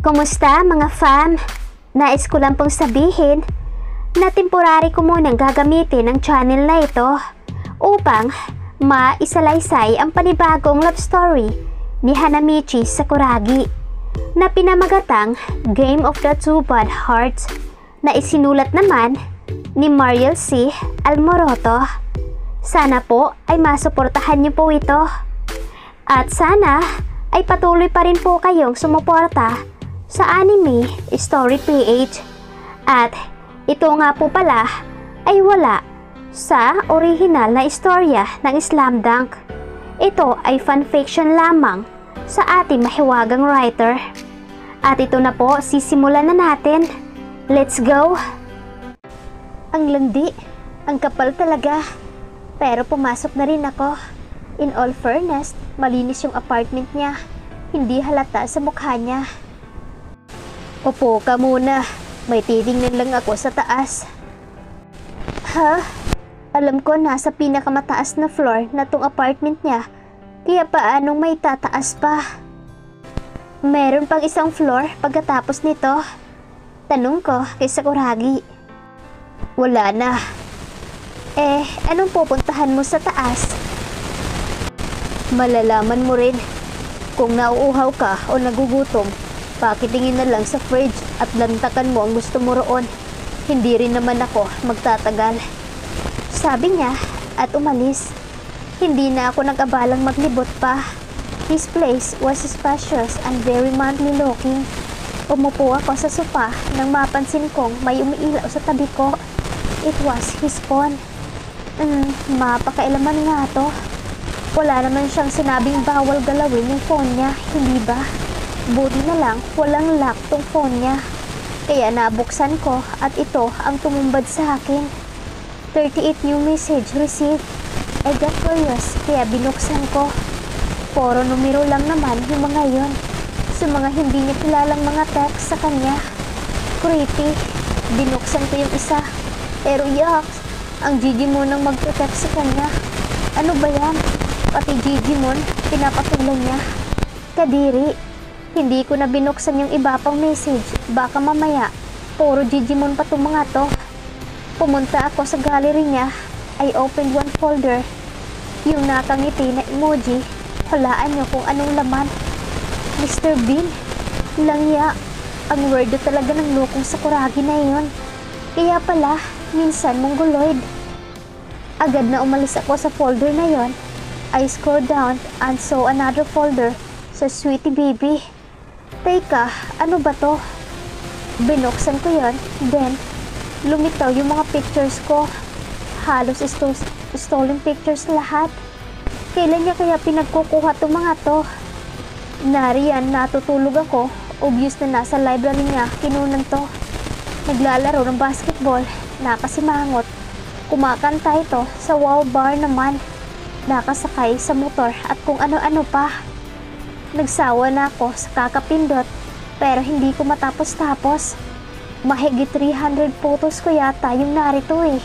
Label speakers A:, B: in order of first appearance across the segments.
A: Kumusta mga fam? Nais ko lang pong sabihin na temporary ko munang gagamitin ang channel na ito upang maisalaysay ang panibagong love story ni Hanamichi Sakuragi na pinamagatang Game of the Two Bad Hearts na isinulat naman ni Mariel C. Almoroto. Sana po ay masuportahan niyo po ito at sana ay patuloy pa rin po kayong sumuporta sa Anime Story PH. At ito nga po pala ay wala sa original na istorya ng Slam Dunk. Ito ay fanfiction lamang sa ating mahiwagang writer. At ito na po, sisimulan na natin. Let's go! Ang landi, ang kapal talaga. Pero pumasok na rin ako. In all fairness, malinis yung apartment niya. Hindi halata sa mukha niya. Upo ka muna. May titingnan lang ako sa taas. Ha? Alam ko nasa pinakamataas na floor na tong apartment niya. Kaya paanong may tataas pa? Meron pang isang floor pagkatapos nito. Tanong ko kay Sakuragi. Wala na. Anong pupuntahan mo sa taas? Malalaman mo rin kung nauuhaw ka o nagugutom. Pakitingin na lang sa fridge at lantakan mo ang gusto mo roon. Hindi rin naman ako magtatagal. Sabi niya at umalis. Hindi na ako nag-abalang maglibot pa. His place was spacious and very manly looking. Umupo ako sa sofa nang mapansin kong may umiilaw sa tabi ko. It was his phone. Mapakailaman nga to. Wala naman siyang sinabing bawal galawin yung phone niya, hindi ba? Buti na lang walang lock tong phone niya. Kaya nabuksan ko at ito ang tumumbad sa akin. 38 new message received. I got curious kaya binuksan ko. Puro numero lang naman yung mga yon. Sa mga hindi niya kilalang mga text sa kanya. Creepy. Binuksan ko yung isa. Pero yucks, ang Gigimon ang mag-text sa kanya. Ano ba yan? Pati Gigimon, pinapatulan niya. Kadiri. Hindi ko na binuksan yung iba pang message. Baka mamaya, puro Gigimon pa itong mga to. Pumunta ako sa gallery niya. I opened one folder. Yung nakangiti na emoji. Hulaan niyo kung anong laman. Mr. Bean. Langya. Ang weirdo talaga ng lokong Sakuragi na yun. Kaya pala, minsan mongoloid. Agad na umalis ako sa folder na yon. I scrolled down and saw another folder sa Sweetie Baby. Teka, ano ba to? Binuksan ko yon, then lumitaw yung mga pictures ko. Halos stolen pictures lahat. Kailan niya kaya pinagkukuha tong mga to? Nariyan, natutulog ako. Obvious na nasa library niya, kinunan to. Naglalaro ng basketball, nakasimangot. Kumakanta ito sa wow bar naman. Nakasakay sa motor at kung ano-ano pa. Nagsawa na ako sa kakapindot pero hindi ko matapos-tapos. Mahigit 300 photos ko yata yung narito eh.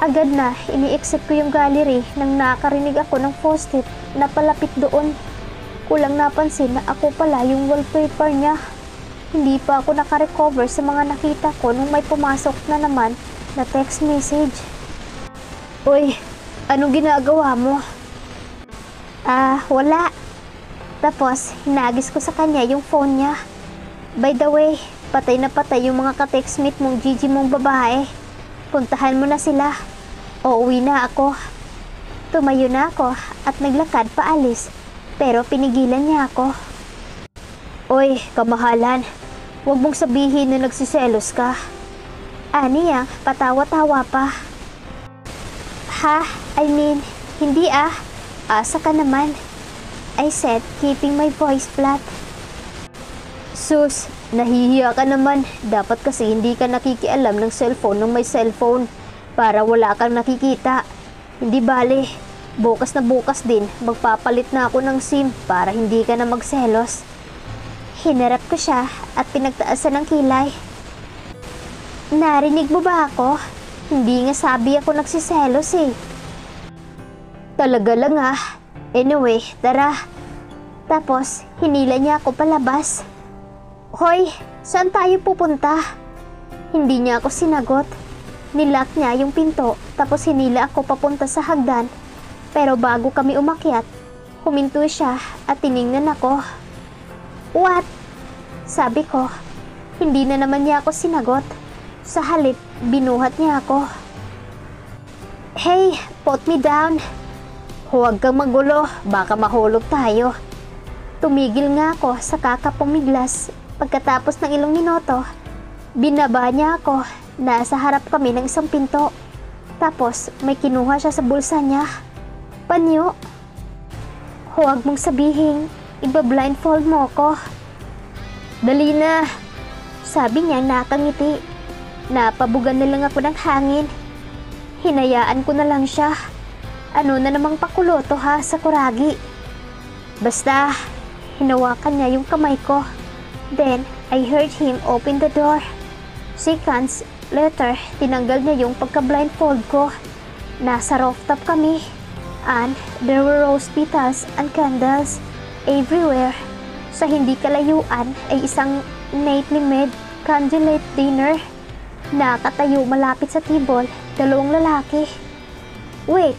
A: Agad na ini-exit ko yung gallery nang nakarinig ako ng post-it na palapit doon. Kulang napansin na ako pala yung wallpaper niya. Hindi pa ako nakarecover sa mga nakita ko nung may pumasok na naman na text message. Uy, anong ginagawa mo? Wala. Tapos, hinagis ko sa kanya yung phone niya. By the way, patay na patay yung mga ka-textmate mong Gigi mong babae. Puntahan mo na sila. Uuwi na ako. Tumayo na ako at naglakad paalis. Pero pinigilan niya ako. Uy, kamahalan. Huwag mong sabihin na nagsiselos ka. Aniya, patawa-tawa pa. Ha? I mean, hindi ah. Asa ka naman. I said, keeping my voice flat. Sus, nahihiya ka naman. Dapat kasi hindi ka nakikialam ng cellphone ng may cellphone para wala kang nakikita. Hindi bale, bukas na bukas din, magpapalit na ako ng SIM para hindi ka na magselos. Hinarap ko siya at pinagtaasan ng kilay. Narinig mo ba ako? Hindi nga sabi ako nagsiselos eh. Talaga lang ah. Anyway, tara. Tapos, hinila niya ako palabas. Hoy, saan tayo pupunta? Hindi niya ako sinagot. Nilock niya yung pinto tapos hinila ako papunta sa hagdan. Pero bago kami umakyat, huminto siya at tiningnan ako. What? Sabi ko. Hindi na naman niya ako sinagot. Sa halip, binuhat niya ako. Hey, put me down. Huwag kang magulo, baka mahulog tayo. Tumigil nga ako sa kakapumiglas. Pagkatapos ng ilang minuto, binaba niya ako. Nasa harap kami ng isang pinto. Tapos may kinuha siya sa bulsa niya. Panyo. Huwag mong sabihin, iba-blindfold mo ko. Dali na. Sabi niya nakangiti. Napabugan na lang ako ng hangin. Hinayaan ko na lang siya. Ano na namang pakulo to ha sa kuragi. Basta, hinawakan niya yung kamay ko. Then, I heard him open the door. Seconds later, tinanggal niya yung pagka-blindfold ko. Nasa rooftop kami. And there were rose petals and candles everywhere. Sa hindi kalayuan ay isang neatly made candlelit dinner. Nakatayo malapit sa table, dalawang lalaki. Wait,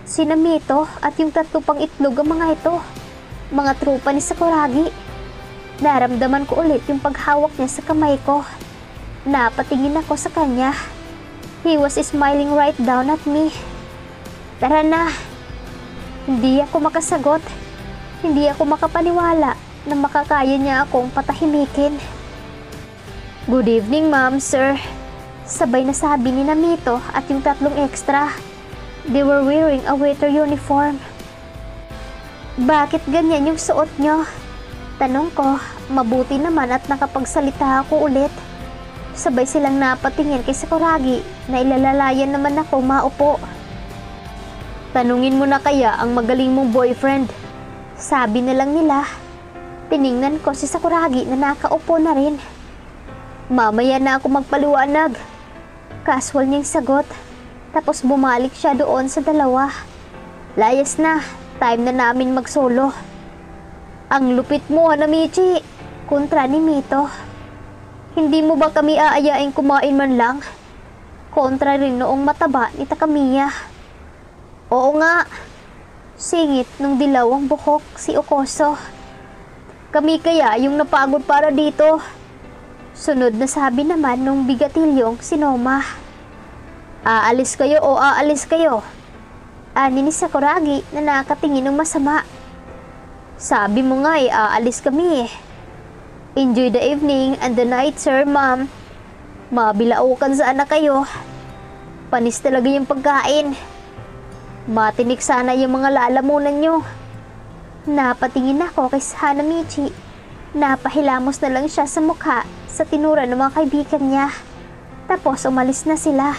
A: sina Mito at yung tatlo pang itlog ang mga ito. Mga trupa ni Sakuragi. Naramdaman ko ulit yung paghawak niya sa kamay ko. Napatingin ako sa kanya. He was smiling right down at me. Tara na. Hindi ako makasagot. Hindi ako makapaniwala na makakaya niya akong patahimikin. Good evening, ma'am, sir. Sabay na sabi ni Namito at yung tatlong extra. They were wearing a waiter uniform. Bakit ganyan yung suot nyo? Tanong ko, mabuti naman at nakapagsalita ako ulit. Sabay silang napatingin kay Sakuragi na ilalalayan naman ako maupo. Tanungin mo na kaya ang magaling mong boyfriend. Sabi na lang nila. Tiningnan ko si Sakuragi na nakaupo na rin. Mamaya na ako magpaliwanag. Casual niyang sagot. Tapos bumalik siya doon sa dalawa. Layas na, time na namin magsolo. Ang lupit mo, Hanamichi. Kontra ni Mito. Hindi mo ba kami aayain kumain man lang? Kontra rin noong mataba ni Takamiya. Oo nga. Singit nung dilawang buhok si Okoso. Kami kaya yung napagod para dito? Sunod na sabi naman nung bigatilyong si Noma. Aalis kayo o aalis kayo? Ani ni Sakuragi na nakatingin ng masama. Sabi mo nga aalis kami. Enjoy the evening and the night, sir, ma'am. Mabilaukan sana kayo. Panis talaga yung pagkain. Matinik sana yung mga lalamunan nyo. Napatingin ako kay Hanamichi. Napahilamos na lang siya sa mukha sa tinura ng mga kaibigan niya. Tapos umalis na sila.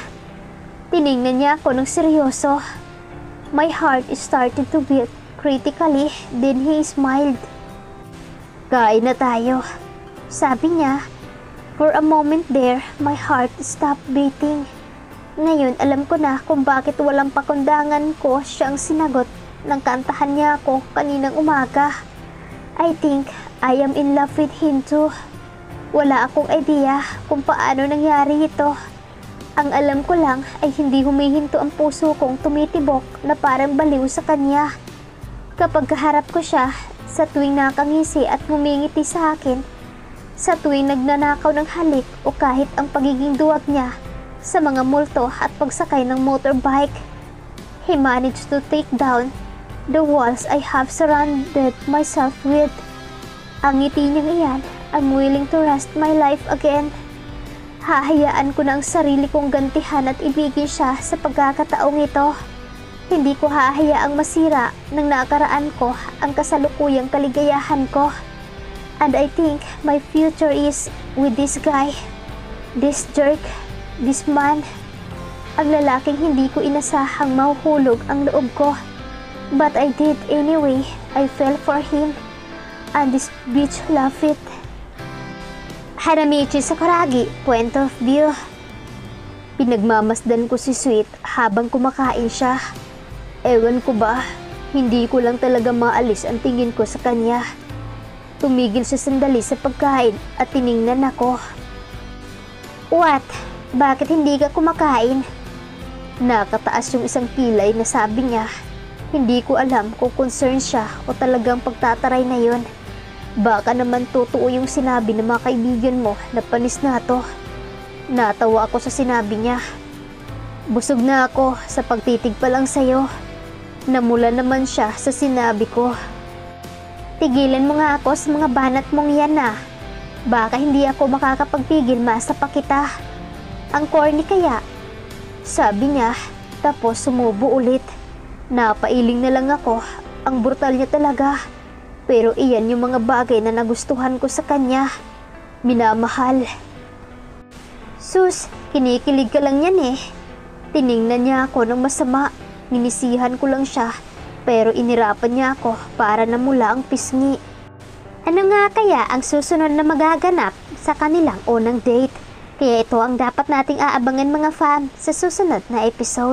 A: Tiningnan niya ako ng seryoso. My heart started to beat critically, then he smiled. Kain na tayo. Sabi niya. For a moment there, my heart stopped beating. Ngayon alam ko na kung bakit walang pakundangan ko siyang sinagot nang kantahan niya ako kaninang umaga. I think I am in love with him too. Wala akong idea kung paano nangyari ito. Ang alam ko lang ay hindi humihinto ang puso kong tumitibok na parang baliw sa kanya. Kapag kaharap ko siya, sa tuwing nakangisi at humingiti sa akin, sa tuwing nagnanakaw ng halik o kahit ang pagiging duwag niya sa mga multo at pagsakay ng motorbike, he managed to take down the walls I have surrounded myself with. Ang ngiti niyang iyan, I'm willing to rest my life again. Hahayaan ko na ang sarili kong gantihan at ibigin siya sa pagkakataong ito. Hindi ko hahayaang masira ng nakaraan ko ang kasalukuyang kaligayahan ko. And I think my future is with this guy, this jerk, this man. Ang lalaking hindi ko inasahang mahuhulog ang loob ko. But I did anyway. I fell for him. And this bitch loved it. Hanamichi Sakuragi, point of view. Pinagmamasdan ko si Sweet habang kumakain siya. Ewan ko ba, hindi ko lang talaga maalis ang tingin ko sa kanya. Tumigil siya sandali sa pagkain at tiningnan ako. What? Bakit hindi ka kumakain? Nakataas yung isang kilay na sabi niya. Hindi ko alam kung concerned siya o talagang pagtataray na yon. Baka naman totoo yung sinabi ng mga kaibigan mo na panis na to. Natawa ako sa sinabi niya. Busog na ako sa pagtitig pa lang sa'yo. Namula naman siya sa sinabi ko. Tigilan mo nga ako sa mga banat mong yan na. Baka hindi ako makakapagpigil masa pa kita. Ang corny kaya? Sabi niya, tapos sumubo ulit. Napailing na lang ako. Ang brutal niya talaga. Pero iyan yung mga bagay na nagustuhan ko sa kanya. Minamahal. Sus, kinikilig ka lang yan eh. Tiningnan niya ako ng masama. Ninisihan ko lang siya. Pero inirapan niya ako para namula ang pisngi. Ano nga kaya ang susunod na magaganap sa kanilang unang date? Kaya ito ang dapat nating aabangan mga fan sa susunod na episode.